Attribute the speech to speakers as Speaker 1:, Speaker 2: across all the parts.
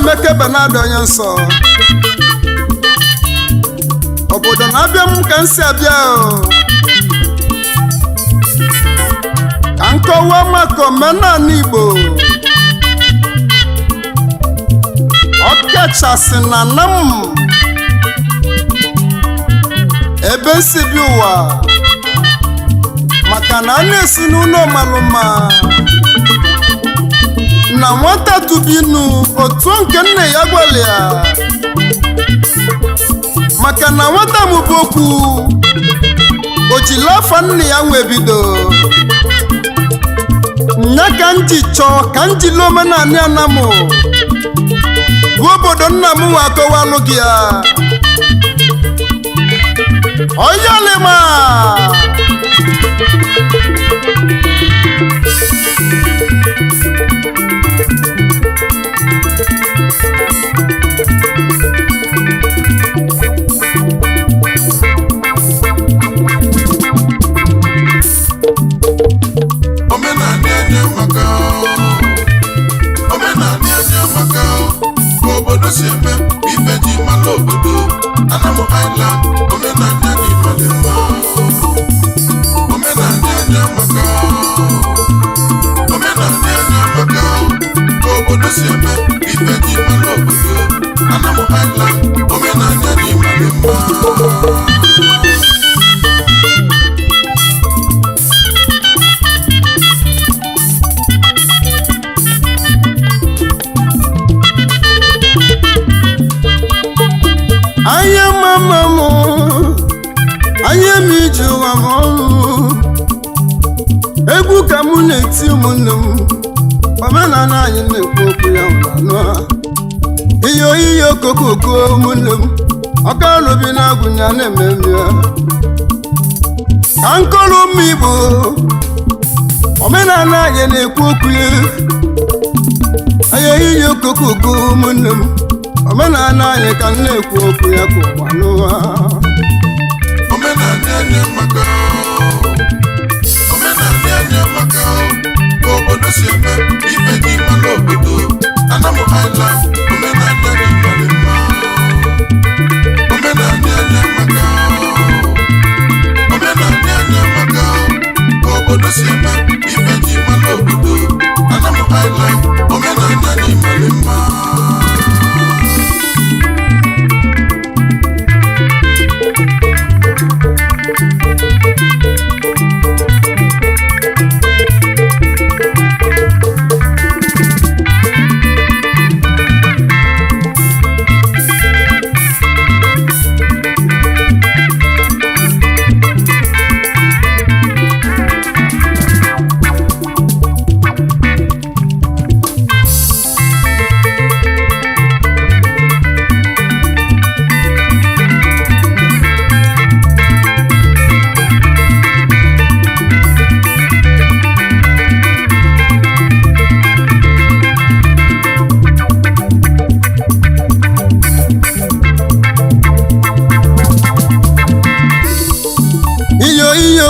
Speaker 1: Emeke Bernard onye nsọ obodo na-abịa m ka nsi abịa ka nkọwa maka omenala Igbo ọkachasị na nam ebe nsi bi ụwa maka na a na-esi n'ụlọ malụma na nwata tubinu otu nke nne ya gwalịa maka na nwata mụbụ okwu o jiri afa nne ya wee bido nya ka nji chọọ ka njili omenala anamụ bụ obodo nna m wee akọwalụ gị ya oyalima egwu ka mụ na-eti ụmụnne m omenala anyị na-ekwu okwu ya ihe okokoko ụmụnne m ọkarobi na-agụnya na-ememe ya ka nkọrọ ụmụ Igbo omenala anyị na-ekwu okwu ya ihe okokoko ụmụnne m omenala anyị ka na-ekwu okwu ya ka ụwa n'ụwa
Speaker 2: obodo si eme ife dị mma n'obodo Anamu Island omenala dị mma omenala anya maka obodo si eme ife dị mma n'obodo Anamu Island omenala dị mma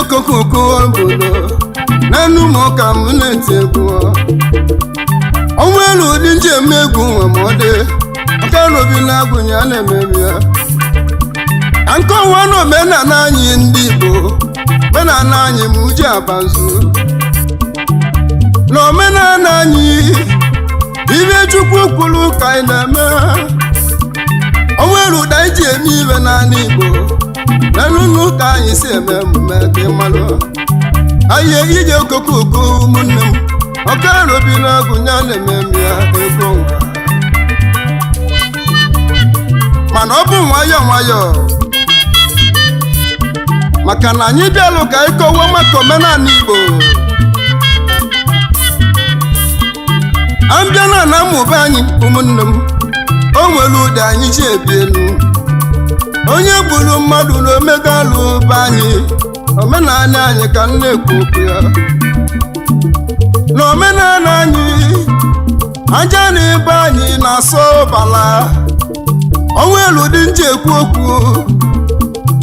Speaker 1: okokoko obodo n'enu m ka m na-eti egwu onwere ụdị njem egwu nwemọdị ọkarobi na-agụnye a na-emebi ya ka nkọwa na omenala anyị ndị Igbo omenala anyị m uji abanzu na omenala anyị ibe Chukwu kwuru ka anyị na-eme onwere ụda iji eme ibe n'ala Igbo n'elu ka anyị si eme emume dị mmalụ anyị ije okokoko ụmụnne m ọkara obi na-agụ ya na-ememe ya ego nwa mana ọ bụ nwayọọ nwayọọ maka na anyị bịalụ ka anyị kọwa maka omenala Igbo abịa na ana mmụba anyị ụmụnne m o nwere ụdị anyị ji ebi elu onye gburu mmadụ na omegalụ be anyị omenala anyị ka m na-ekwu okwu ya na omenala anyị aja na ebe anyị na-asọ bala onwe elu dị nji ekwu okwu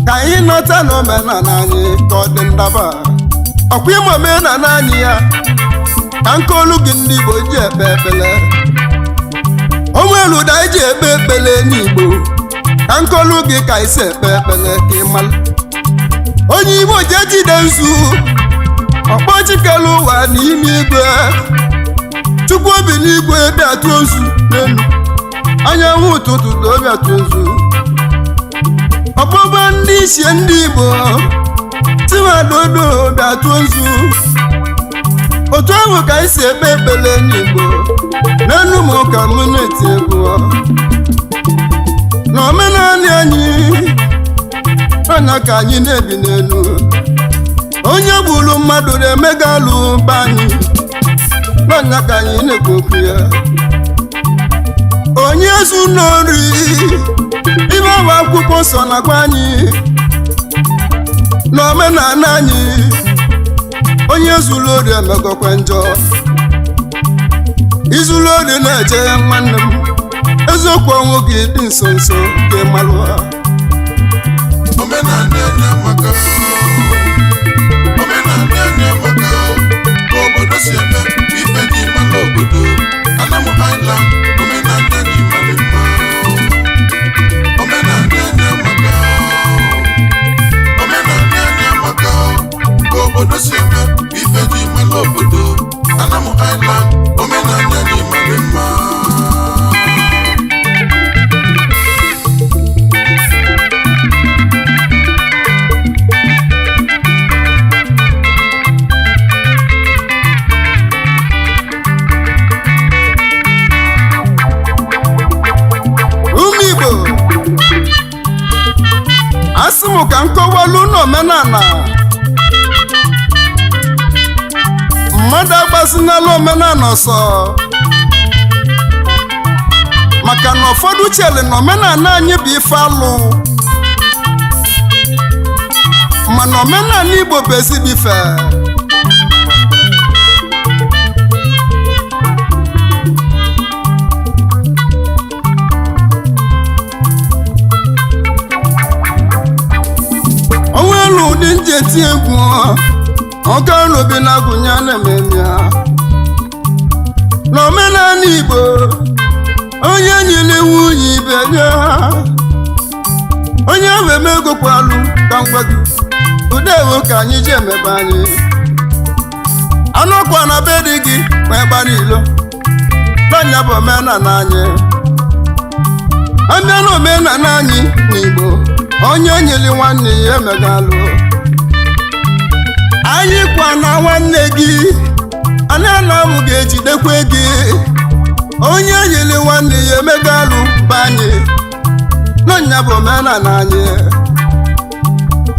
Speaker 1: ka anyị nọta na omenala anyị ka ọ dị ndaba ọkwa ime omenala anyị ya ka nkolu gị ndị Igbo ji ekpe ekpele onwe elu da anyị ji ekpe ekpele n'Igbo ka nkolu gị ka isi ekpe ekpele ka ị mara onye Igbo ji ejide nzu ọkpọchikelu ụwa n'ime igwe Chukwu obi n'igwe bịa tụọ ozu n'elu anyanwụ ụtụtụ na obi atụ ozu ọkpọba ndị isi ndị Igbo tiwadodo bịa tụọ ozu otu ahụ ka isi ekpe ekpele n'Igbo n'enu m ka m na-eti egwu na omenala anyị anya ka anyị na-ebi n'elu onye gburu mmadụ na-emegalụ be anyị n'anya ka anyị na-ekwu okwu ya onye zu n'ori ime awa akwụkwọ nsọ na-agwa anyị na omenala anyị onye zuru ori emegokwe njọ izuru ori na-eje nwanne m eziokwu ọnwụ gị dị nso nso nke malụa
Speaker 2: omenala anyị amaka obodo si eme ife dị mma n'obodo Anamu Island omenala anyị mara mma omenala anyị amaka obodo si eme ife dị mma n'obodo Anamu Island omenala anyị mara mma asị m ka nkọwalu n'omenala mmadụ agbazinala omenala ọsọ maka na ụfọdụ chere na omenala anyị bụ ife alụ mana omenala Igbo bụ ezigbo ife ụdị nji eti egwu ọkara obi na-agụnye na-ememe ya n'omenala Igbo onye nyere nwunye ibe ya onye ahụ emegokwalu ka ngwa gị ụdị ewu ka anyị ji emebe anyị anọkwa na be dị gị wee gbara ilo n'anya bụ omenala anyị abịa na omenala anyị n'Igbo onye nyere nwanne ya emegalụ anyị kwa na nwanne gị anana m ga-ejidekwe gị onye nyere nwanne ya emegalụ be anyị n'ọnya bụ omenala anyị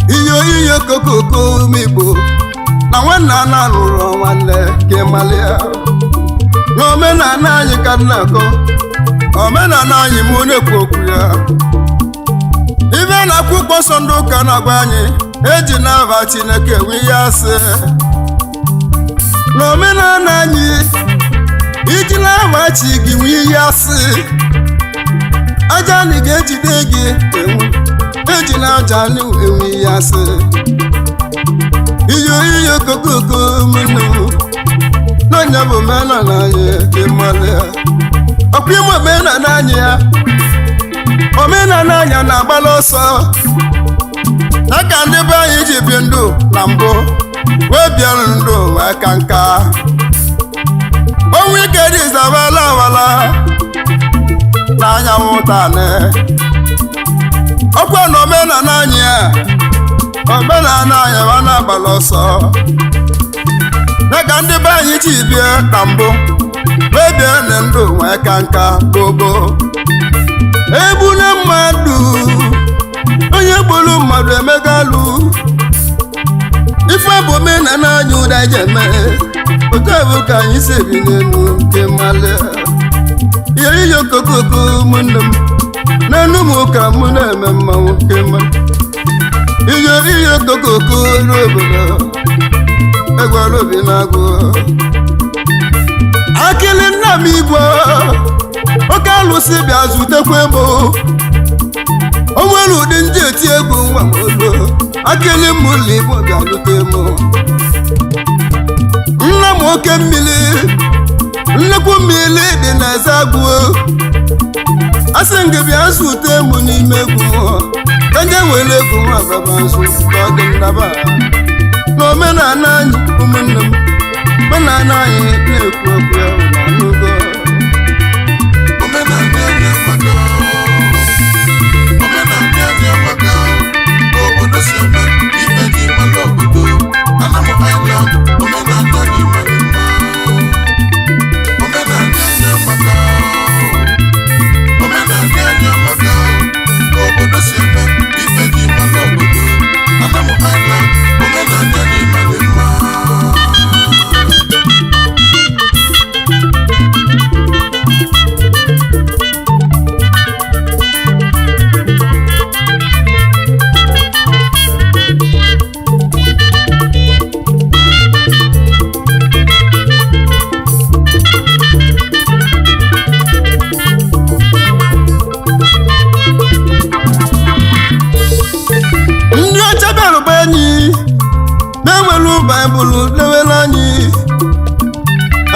Speaker 2: iyo kokoko Igbo na nwanne a na-alụrụ nwanne ka ịmalịa na omenala anyị ka nnakọ omenala anyị mụ na-ekwu okwu ya ibe na akwụkwọ nsọ ndị ụka na-agwa anyị eji n'aba Chineke nwe ihe asị na omenala anyị iji n'aba chi gị nwe ihe asị aja anyị ga-ejide gị enwu eji na aja anyị enwe ihe asị iyo kokoko menu n'ọnya bụ omenala anyị dị mmalị ọkwa ime omenala anyị ya omenala anya na-agbala ọsọ n'aka ndị be anyị ji bi ndụ na mbụ wee bịara ndụ wee ka nka onwe ike dị zabala awala n'anyanwụ tani ọkwa na omenala anyị wa na-agbala ọsọ
Speaker 1: ka ndị be anyị ji bịa na mbụ wee bịa na ndụ nwee ka nka gbogbo egbula mmadụ onye gburu mmadụ emegalụ ife bụ omenala anyị ụda eji eme otu bụ ka anyị si ebi n'elu nke mmalị ihe iyi okokoko ụmụnne m n'elu m ka mụ na-eme mmanwụ nke mmalị iyi okokoko ruo obodo egwara obi na-agụ akịlị nna m igwe oke alụsị bịa zutekwa emo o nwere ụdị ndị eti egwu nwa m olu akịlị m ụlọ igbo bịa lute emo nna m oke mmiri nnekwu mmiri dị na-eze agụọ asị m gị bịa zute emu n'ime egwu ka ndị were egwu nwa baba nso ka ọ dị nnaba n'omenala anyị ụmụnne m omenala anyị na-ekwu okwu ya n'ugo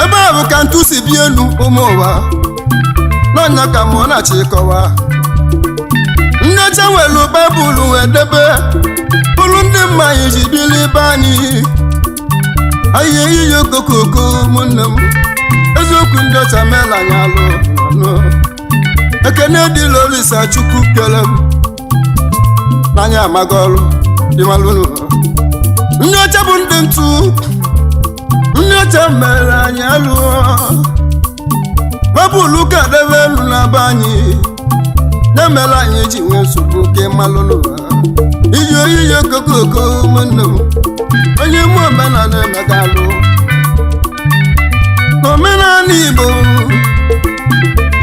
Speaker 1: ebe a bụ ka ntụ si bi elu ụmụ ụwa n'ọnya ka mụ na-achịkọwa nnecha welu baịbụl wee debe bụrụ ndị mma anyị ji bili be anyị ahịhịa iyi okokoko ụmụnne m eziokwu ndị ọcha meela anyị alụ ọnụ ekene dịla Olisa Chukwu kele m n'anya amaga ọrụ dịmalụnụ ndị ọcha bụ ndị ntụ ndị ọcha mere anyị alụọ baịbụl ka debe elu na be anyị na-emela anyị ji nwee nsogbu ke malụnụ iyi oyiyi okokoko ụmụnne m onye mụ omenala emega alụ omenala Igbo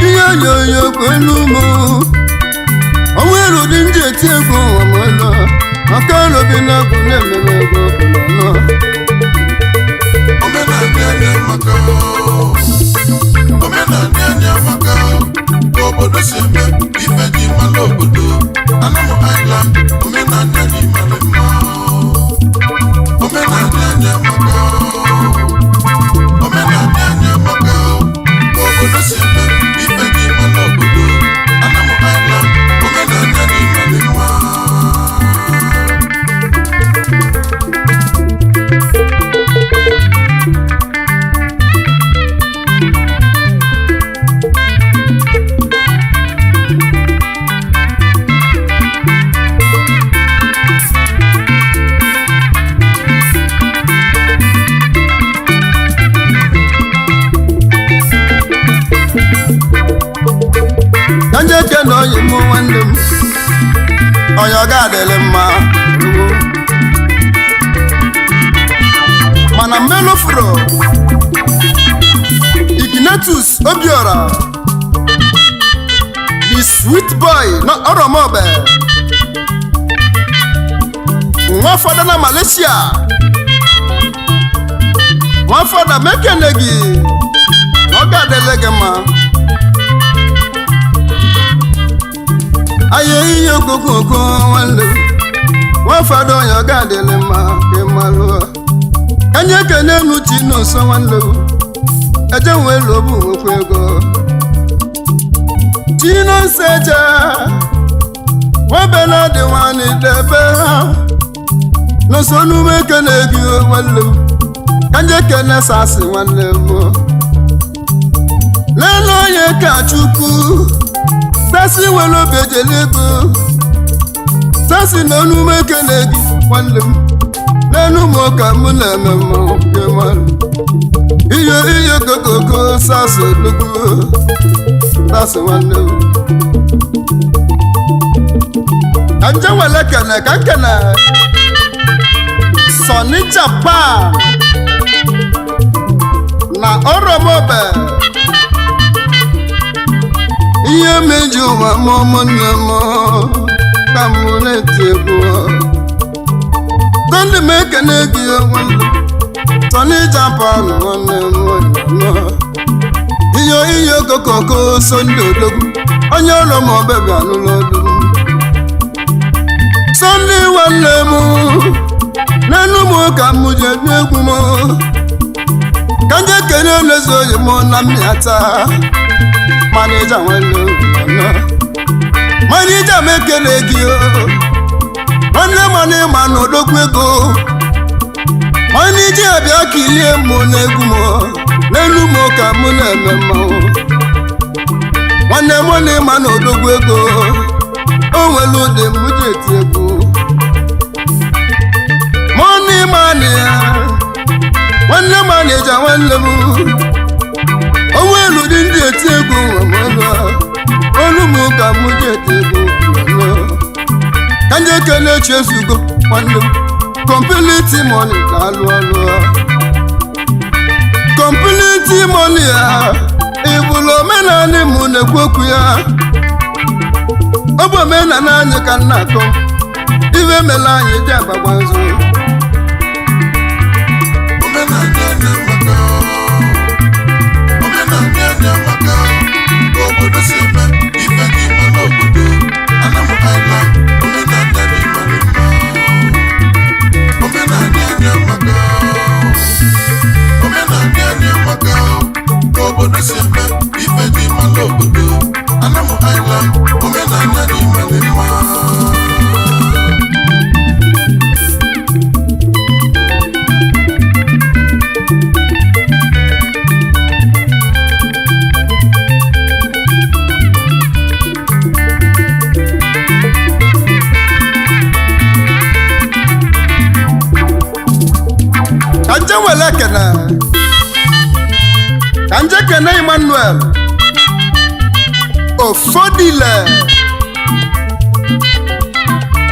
Speaker 1: ihe onyonyo kwenu ụmụ onwe rudi ndị eti egwu ọmụlọ maka olobi na egwu na-ememe ego ọbụla
Speaker 3: obodo si eme ife ji mmalụ obodo Anambra Island omenala anyị mara mma omenala anyị amaka obodo si eme ife ji mmalụ obodo Anambra Island omenala anyị mara mma
Speaker 1: na oyi mụ nwanne m onye ọ ga-adịrị mma mana mmelụfuro Ignatius Obiora the sweet boy na Oromobe nwa fada na Malaysia nwa fada mekene gị ọ ga-adịrị gị mma aye iyo kokoko nwanne nwafado onye ọ ga-adịrị mma ka malụ enye kene nuchi n'ụsọ nwanne eje nwee lobu nwekwa ego chinonso eje nwebela dị nwanyị debe ha n'ụsọ n'ume kene gị nwanne enye kene sasị nwanne m lele onye ka Chukwu sasi welo bejelego sasi n'onume kene gị nwanne m n'enu m ka m na-eme mmanwụ nke mmadụ ihe kokoko sasụ nnukwu sasụ nwanne m ka nje wele kene ka nkene Sọni Japan na Oromobe ihe meji ụwa m ụmụnne m ka m na-eti egwu tọndị m ekene gị nwanne Sọni Japan nwanne m ihe okokoko so ndị odogwu onye Oromobe bịa n'ụlọ odogwu Sọni nwanne m n'enu m ka m ji ebi egwu m ka nje kene n'ezi oyi m na mmịata manija nwanne manija m ekele gị nwanne mana ịma na odogwu ego manija abịa kilie m n'egwu m n'enu m ka m na-eme mmanwụ nwanne m na ịma na odogwu ego o nwere ụdị m ji eti egwu money man ya nwanne manija nwanne m onwe elu dị ndị eti egwu olu m ka m ji eti egwu ka nje kene chezugo nwanne m complete money ka alụ ọlụ complete money ya ịbụlụ omenala m na-ekwu okwu ya ọ bụ omenala anyị ka nna akọ iwe mele anyị ji agbagba nzu
Speaker 3: obodo si eme ife dị mma n'obodo Anamu Island omenala dị mara mma omenala dị maka obodo si eme ife dị mma n'obodo Anamu Island omenala dị mara mma
Speaker 1: Kanje kene Emmanuel Ofodile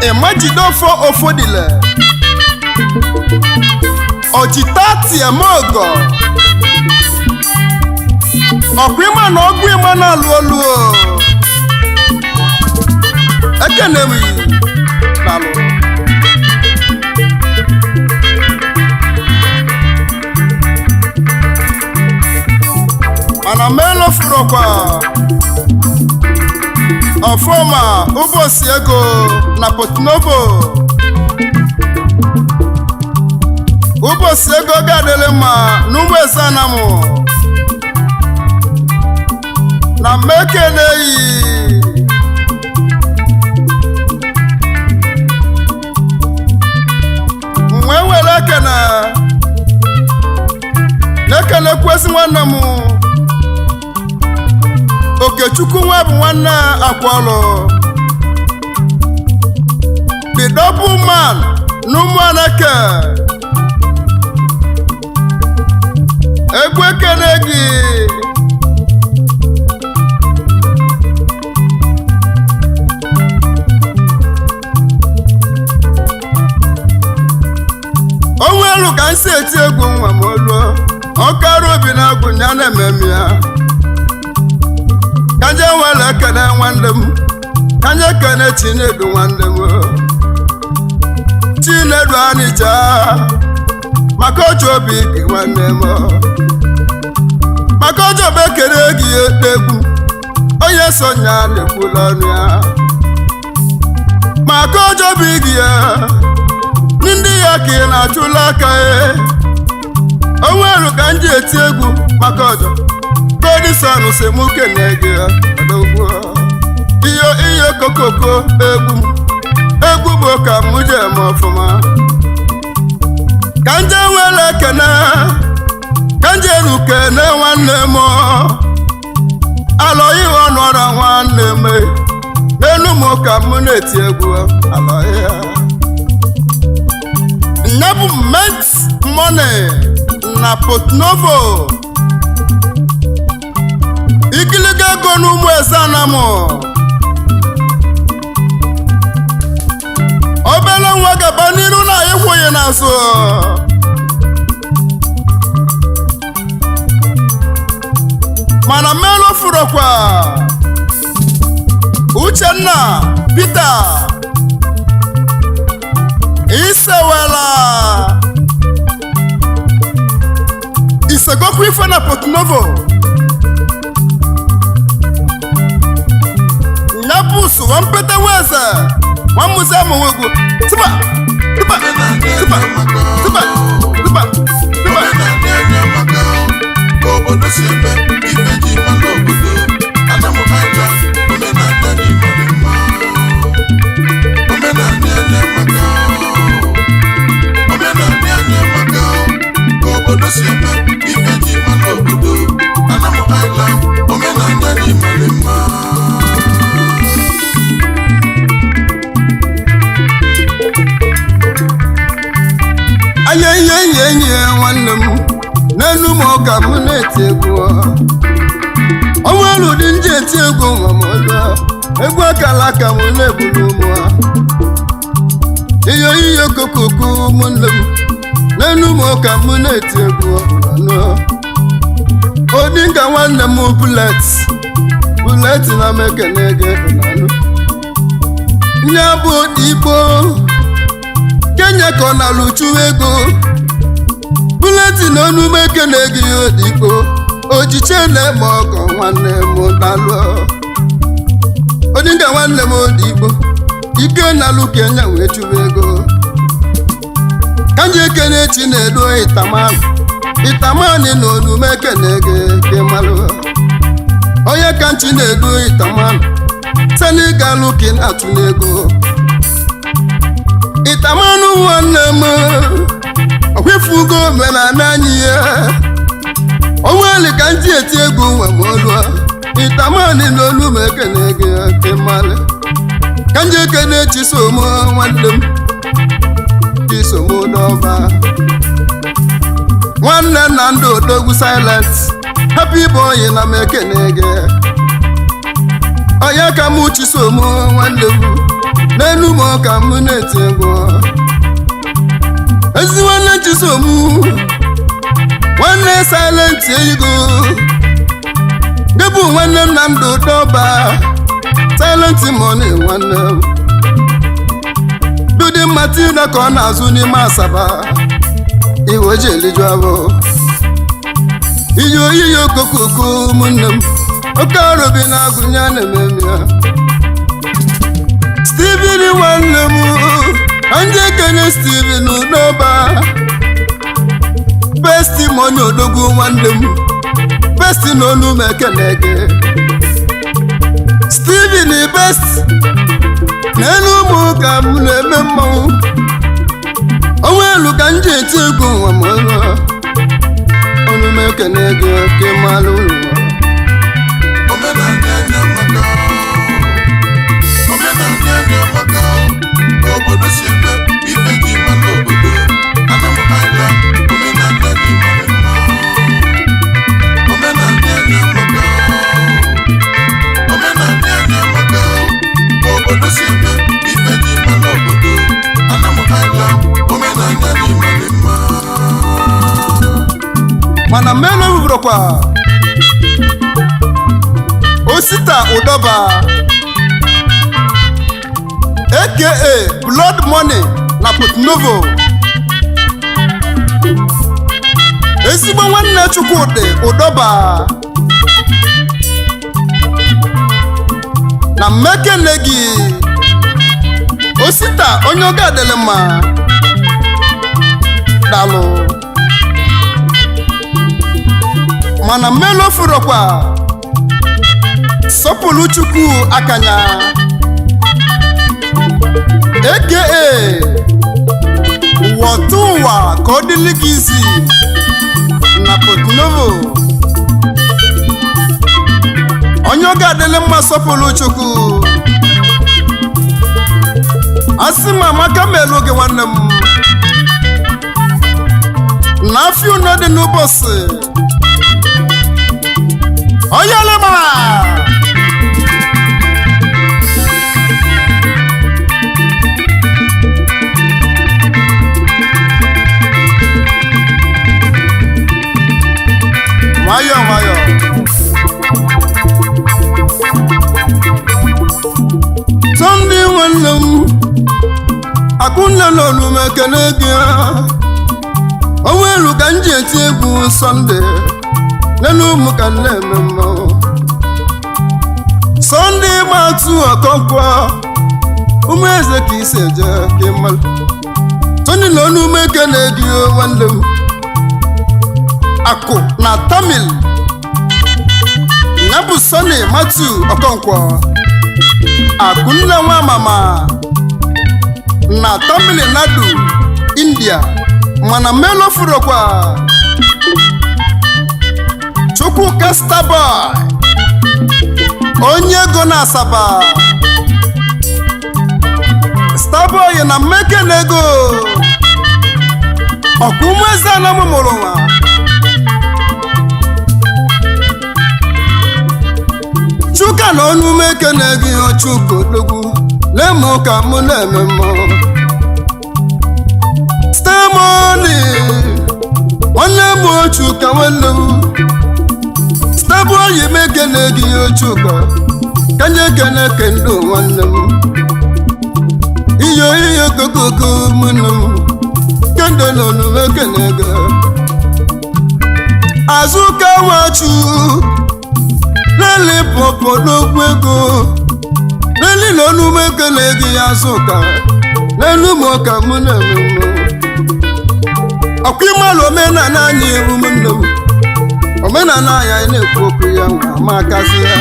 Speaker 1: Emajidofo Ofodile Ojitati Emogo Okwima na ogwima na aluolu Ekenemi Nalu Mana melo furokwa Ofoma Ubosi ego na Potnovo Ubosi ego gadele ma Numwe sanamu Na mekenei Mwewele kena Nekene kwesi wanamu Okechukwu nwa bụ nwanne Akwọlụ the double man n'ụmụanake egwu ekene gị onwe elu ka nsi eti egwu nwa m oluo ọkara obi na agwụ ya na-ememe ya kanje nwere ekene nwanne m kanje kene Chinedu nwanne m Chinedu Anịcha maka oji obi gị nwanne m maka oji obi ekene gị egwu onye sonya na-ekwula ọnụ ya maka oji obi gị ya ndị ya ka ị na-achụla aka onwe elu ka nji eti egwu maka ọjọ Godison si mụ kene gị adogwu iyo kokoko egwu bụ ka mụ je eme ọfụma ka nje nwere ekene ka nje rukene nwanne m alọghị ọnụ ọra nwanne m n'elu m ka mụ na-eti egwu alọghị nyabu Met Money na Porto Novo igiliga ego n'ụmụ eze anamụ obele nwa gaba n'iru na ịkwụghị n'azụ mana melo furokwa Uchenna Peter Isewela isegokwu ife na Porto Novo nyabusu wampete weze wamuze amowegu tiba tiba tiba tiba tiba tiba
Speaker 3: obodo si eme ife ji mmanụ obodo Anamu Island omenala dị mma omenala dị maka obodo si eme ife ji mmanụ obodo Anamu Island omenala dị mma
Speaker 2: Ayenye nwanne m n'elu m ọka m na-eti egwu ọnwelu dị nje eti egwu nwamodo egwu akala aka m na-ebulu ụmụ ihe kokoko ụmụnne m n'elu m ọka m na-eti egwu anụ Odinga nwanne m Bullet na mekene ege anụ nye bụ Igbo Kenya ka ọ na-alụchu ego Bullet na onu mekene gị Odigbo ojiche na-eme ọgọ nwanne m dalụ Odinga nwanne m Odigbo ike na-alụ Kenya wee chụwa ego Kanje ekene Chinedu Itamani na onu mekene gị kemalụ onye ka Chinedu Itamani Senegal ka na-atụ n'ego Itamani nwanne m okwefugo menana anyị ya onweli ka ndị eti egwu nwe m olu Itamani n'olu m ekene gị kemalụ Kanje ekene Chisom nwanne m Chisom n'ọba nwanne na ndị odogwu silent happy boy na m ekene gị onye ka mụ Chisom nwanne m n'elu m ka m na-eti egwu ezi nwanne Chisom nwanne silent ego dịbụ nwanne m na ndụ dọba silent money nwanne m Dudi Matilda ka ọ na-azụ n'ime Asaba iwe ji eliju abụ iyi okokoko ụmụnne m oke ọrụbi na-agụnye na-ememe ya Steven nwanne m anje ekene Steven n'ụba best money odogwu nwanne m best n'onu m ekene gị Steven best n'elu ụmụ ka m na-eme mmanwụ onwelu ka nje eti egwu nwa m onu m ekene gị kemalụ
Speaker 3: obodo si eme ife ji mmanụ obodo Anamu Island omenala dị mma omenala dị maka obodo si eme ife ji mmanụ obodo Anamu Island omenala dị mma
Speaker 2: mana mmelu bụrụkwa Osita Udoba aka Blood Money na Porto Novo ezigbo nwanne Chukwudi Udoba na mmekene gị Osita onye oge adịlị mma dalụ mana mmelu furokwa Sọpụlụ Chukwu Akanya aka Wọtụ ụwa ka ọ dịlị gị isi na Porto Novo onye oge adịlị mma Sọpụlụ Chukwu asị m amaka melu gị nwanne m
Speaker 1: na afịa ụnọ dị n'ụbọchị oyelema nwayọ nwayọ Sunday nwanne m akụnne n'olu m ekele gị onwelu ka m ji eti egwu Sunday n'elu ụmụ ka na-eme mmanwụ Sunday matụ Okonkwo ụmụ eze ka isi eje ka ịmalụ Sunday n'olu m ekele gị nwanne m akụ na Tamil ya bụ Sunday matụ Okonkwo akụnne nwa mama na Tamil Nadu India mana melo furokwa Chukwuka Starboy onye ego na Asaba Starboy na mmeke na ego ọkụmeze na mụmụrụ nwa Chuka na ọnụ meke na ego Chuka odogwu lemu ka mụ na-eme mmụọ Stemoni nwanne m Chuka nwanne m Starboy meke na ego Chuka kanye kene kendo nwanne m iyo kokoko mụnụ m kendo n'ọnụ meke na ego Azụka Nwachu lele popo n'okwu ego lele n'ọnụ meke na ego Azụka lelu m ka mụ na-eme ọkwa ịmalụ omenala anyị ụmụnne m omenala anyị na-ekwu okwu ya nwa ma akazi ya